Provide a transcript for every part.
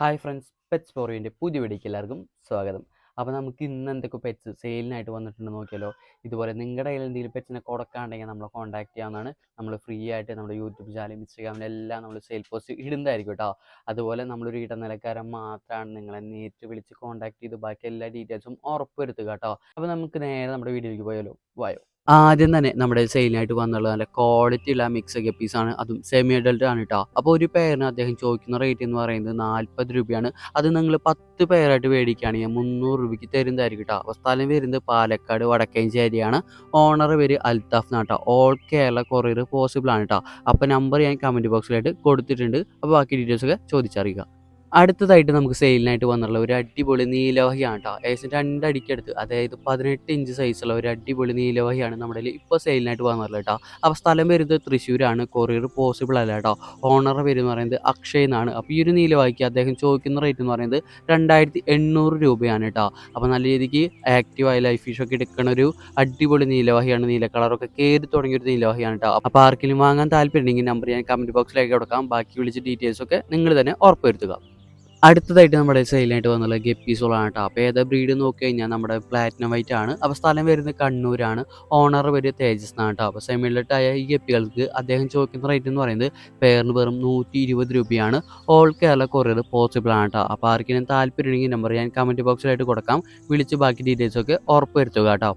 Hi friends, pets four യുവിൻ്റെ പുതിയ വീഡിയോയ്ക്ക് എല്ലാവർക്കും സ്വാഗതം. അപ്പോൾ നമുക്ക് ഇന്ന് എന്തൊക്കെ പെറ്റ്സ് സെയിലിനായിട്ട് വന്നിട്ടുണ്ട് നോക്കിയാലോ. ഇതുപോലെ നിങ്ങളുടെ കയ്യിൽ എന്തെങ്കിലും പെറ്റ്സിനെ കൊടുക്കാണ്ടെങ്കിൽ നമ്മളെ കോൺടാക്ട് ചെയ്യാവുന്നതാണ്. നമ്മൾ ഫ്രീ ആയിട്ട് നമ്മുടെ യൂട്യൂബ് ചാനലും ഇൻസ്റ്റാഗ്രാമിലെല്ലാം നമ്മൾ സെയിൽ പോസ്റ്റ് ഇടുന്നതായിരിക്കും കേട്ടോ. അതുപോലെ നമ്മളൊരു ഇടനിലക്കാരൻ മാത്രമാണ് നിങ്ങളെ നേരിട്ട് വിളിച്ച് കോൺടാക്ട് ചെയ്ത് ബാക്കി എല്ലാ ഡീറ്റെയിൽസും ഉറപ്പ് വരുത്തുക കേട്ടോ. അപ്പോൾ നമുക്ക് നേരെ നമ്മുടെ വീഡിയോയ്ക്ക് പോയാലോ. വായോ. ആദ്യം തന്നെ നമ്മുടെ സെയിലിനായിട്ട് വന്നുള്ള നല്ല ക്വാളിറ്റി ഉള്ള മിക്സ് ഗപ്പീസാണ്, അതും സെമി അഡൽട്ട് ആണ് കേട്ടോ. അപ്പോൾ ഒരു പെയറിന് അദ്ദേഹം ചോദിക്കുന്ന റേറ്റ് എന്ന് പറയുന്നത് 40 രൂപയാണ്. അത് നിങ്ങൾ 10 പെയറായിട്ട് മേടിക്കുകയാണെങ്കിൽ 300 രൂപയ്ക്ക് തരുന്നതായിരിക്കും കേട്ടോ. അപ്പോൾ സ്ഥലം വരുന്നത് പാലക്കാട് വടക്കഞ്ചേരിയാണ്. ഓണർ പേര് അൽത്താഫ് എന്നാട്ടോ. ഓൾ കേരള കൊറിയർ പോസിബിൾ ആണ് കേട്ടോ. അപ്പോൾ നമ്പർ ഞാൻ കമൻറ്റ് ബോക്സിലായിട്ട് കൊടുത്തിട്ടുണ്ട്. അപ്പോൾ ബാക്കി ഡീറ്റെയിൽസൊക്കെ ചോദിച്ചറിയുക. അടുത്തതായിട്ട് നമുക്ക് സെയിലിനായിട്ട് വന്നിട്ടുള്ള ഒരു അടിപൊളി നീലവാഹിയാണ് കേട്ടോ. ഏകദേശം 2 അടിക്കടുത്ത്, അതായത് 18 ഇഞ്ച് സൈസുള്ള ഒരു അടിപൊളി നീലവാഹിയാണ് നമ്മുടെ കയ്യിൽ ഇപ്പോൾ സെയിലിനായിട്ട് വന്നിട്ടുള്ളത് കേട്ടോ. അപ്പോൾ സ്ഥലം വരുന്നത് തൃശ്ശൂരാണ്. കൊറിയർ പോസിബിൾ അല്ല കേട്ടോ. ഓണറുടെ പേര് എന്ന് പറയുന്നത് അക്ഷയ് എന്നാണ്. അപ്പോൾ ഈ ഒരു നീലവാഹിക്ക് അദ്ദേഹം ചോദിക്കുന്ന റേറ്റ് എന്ന് പറയുന്നത് 2800 രൂപയാണ് കേട്ടോ. അപ്പോൾ നല്ല രീതിക്ക് ആക്റ്റീവായ ലൈഫ് ഫിഷൊക്കെ എടുക്കുന്ന ഒരു അടിപൊളി നീലവാഹിയാണ്. നീല കളറൊക്കെ കയറി തുടങ്ങിയ ഒരു നീലവാഹിയാണ് കേട്ടോ. അപ്പോൾ ആർക്കെങ്കിലും വാങ്ങാൻ താല്പര്യമുണ്ടെങ്കിൽ നമ്പർ ഞാൻ കമൻറ്റ് ബോക്സിലേക്ക് കൊടുക്കാം. ബാക്കി വിളിച്ച് ഡീറ്റെയിൽസൊക്കെ നിങ്ങൾ തന്നെ ഉറപ്പുവരുത്തുക. അടുത്തതായിട്ട് നമ്മുടെ സെയിലിനായിട്ട് വന്നുള്ള ഗപ്പീസുകളാണ് കേട്ടോ. അപ്പോൾ ഏതാ ബ്രീഡ് നോക്കി കഴിഞ്ഞാൽ നമ്മുടെ പ്ലാറ്റിനം വൈറ്റ് ആണ്. അപ്പോൾ സ്ഥലം വരുന്നത് കണ്ണൂരാണ്. ഓണർ പേര് തേജസ് എന്നാണ് കേട്ടോ. അപ്പോൾ സെമിലട്ടായ ഈ ഗപ്പികൾക്ക് അദ്ദേഹം ചോദിക്കുന്ന റേറ്റ് എന്ന് പറയുന്നത് പെയറിന് വെറും 120 രൂപയാണ്. ഓൾ കേരള കൊറിയർ പോസിബിൾ ആണ് കേട്ടോ. അപ്പോൾ ആർക്കെങ്കിലും താല്പര്യമുണ്ടെങ്കിൽ നമ്പർ ഞാൻ കമൻറ്റ് ബോക്സിലായിട്ട് കൊടുക്കാം. വിളിച്ച് ബാക്കി ഡീറ്റെയിൽസൊക്കെ ഉറപ്പ് വരുത്തുക കേട്ടോ.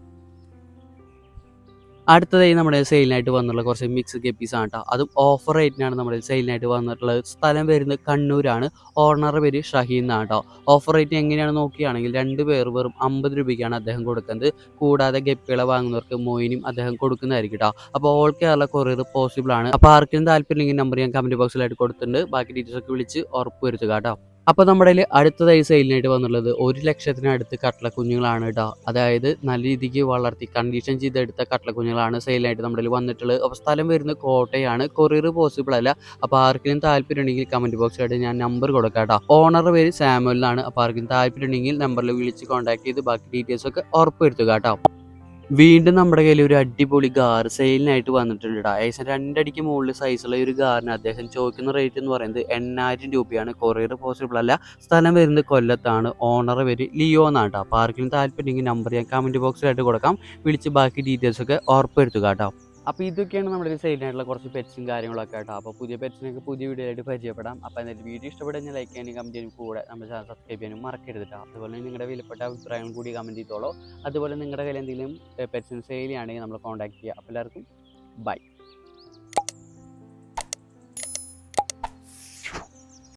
അടുത്തതായി നമ്മുടെ സെയിലിനായിട്ട് വന്നിട്ടുള്ള കുറച്ച് മിക്സ് ഗപ്പീസാണ് കേട്ടോ. അതും ഓഫർ റേറ്റിനാണ് നമ്മുടെ സെയിലിനായിട്ട് വന്നിട്ടുള്ളത്. സ്ഥലം വരുന്നത് കണ്ണൂരാണ്. ഓണറുടെ പേര് ഷഹീൻ എന്നാണ് കേട്ടോ. ഓഫർ റേറ്റ് എങ്ങനെയാണ് നോക്കുകയാണെങ്കിൽ 2 പേർ വെറും 50 രൂപയ്ക്കാണ് അദ്ദേഹം കൊടുക്കുന്നത്. കൂടാതെ ഗപ്പികളെ വാങ്ങുന്നവർക്ക് മൊയിനും അദ്ദേഹം കൊടുക്കുന്നതായിരിക്കും കേട്ടോ. അപ്പോൾ ഓൾ കേരള കൊറിയർ പോസിബിൾ ആണ്. അപ്പോൾ ആർക്കും താല്പര്യമെങ്കിൽ നമ്പർ ഞാൻ കമൻറ്റ് ബോക്സിലായിട്ട് കൊടുത്തിട്ടുണ്ട്. ബാക്കി ഡീറ്റെയിൽസ് ഒക്കെ വിളിച്ച് ഉറപ്പ് വരുത്തുക കേട്ടോ. അപ്പോൾ നമ്മുടെ കയ്യിൽ അടുത്തതായി സെയിലിനായിട്ട് വന്നുള്ളത് 1,00,000-അടുത്ത് കട്ട്ളക്കുഞ്ഞുങ്ങളാണ് കേട്ടോ. അതായത് നല്ല രീതിക്ക് വളർത്തി കണ്ടീഷൻ ചെയ്തെടുത്ത കട്ട്ളക്കുഞ്ഞുങ്ങളാണ് സെയിലിനായിട്ട് നമ്മുടെ കയ്യിൽ വന്നിട്ടുള്ളത്. അപ്പോൾ സ്ഥലം വരുന്നത് കോട്ടയാണ്. കൊറിയർ പോസിബിൾ അല്ല. അപ്പോൾ ആർക്കെങ്കിലും താല്പര്യം ഉണ്ടെങ്കിൽ കമൻറ്റ് ബോക്സിലായിട്ട് ഞാൻ നമ്പർ കൊടുക്കാം കേട്ടോ. ഓണറുടെ പേര് സാമുവൽ എന്നാണ്. അപ്പോൾ ആർക്കും താല്പര്യം ഉണ്ടെങ്കിൽ നമ്പറിൽ വിളിച്ച് കോൺടാക്ട് ചെയ്ത് ബാക്കി ഡീറ്റെയിൽസ് ഒക്കെ ഉറപ്പ് വരുത്തുക കേട്ടോ. വീണ്ടും നമ്മുടെ കയ്യിൽ ഒരു അടിപൊളി ഗാർ സെയിലിനായിട്ട് വന്നിട്ടുണ്ട് കേട്ടോ. ഏകദേശം 2 അടിക്ക് മുകളിൽ സൈസുള്ള ഒരു ഗാറിന് അദ്ദേഹം ചോദിക്കുന്ന റേറ്റ് എന്ന് പറയുന്നത് 8000 രൂപയാണ്. കൊറിയർ പോസിബിൾ അല്ല. സ്ഥലം വരുന്നത് കൊല്ലത്താണ്. ഓണർ പേര് ലിയോ എന്നാണ് കേട്ടോ. അപ്പോൾ ആർക്കെങ്കിലും താല്പര്യമെങ്കിൽ നമ്പർ ഞാൻ കമൻറ്റ് ബോക്സിലായിട്ട് കൊടുക്കാം. വിളിച്ച് ബാക്കി ഡീറ്റെയിൽസ് ഒക്കെ ഉറപ്പ് വരുത്തുക കേട്ടോ. അപ്പോൾ ഇതൊക്കെയാണ് നമ്മുടെ സെയിലിനായിട്ടുള്ള കുറച്ച് പെറ്റ്സും കാര്യങ്ങളൊക്കെ കേട്ടോ. അപ്പോൾ പുതിയ പെറ്റ്സിനൊക്കെ പുതിയ വീഡിയോ ആയിട്ട് പരിചയപ്പെടാം. അപ്പോൾ എന്തായാലും വീഡിയോ ഇഷ്ടപ്പെടുന്ന ലൈക്ക് ചെയ്യാനും കമൻറ്റ് ചെയ്യാനും കൂടെ നമ്മുടെ ചാനൽ സബ്സ്ക്രൈബ് ചെയ്യാനും മറക്കരുത് കേട്ടോ. അതുപോലെ നിങ്ങളുടെ വിലപ്പെട്ട അഭിപ്രായം കൂടി കമൻറ്റ് ചെയ്തോളൂ. അതുപോലെ നിങ്ങളുടെ കയ്യിൽ എന്തെങ്കിലും പെറ്റ്സിന് സെയിൽ ചെയ്യുകയാണെങ്കിൽ നമ്മൾ കോൺടാക്ട് ചെയ്യുക. അപ്പോൾ എല്ലാവർക്കും ബൈ.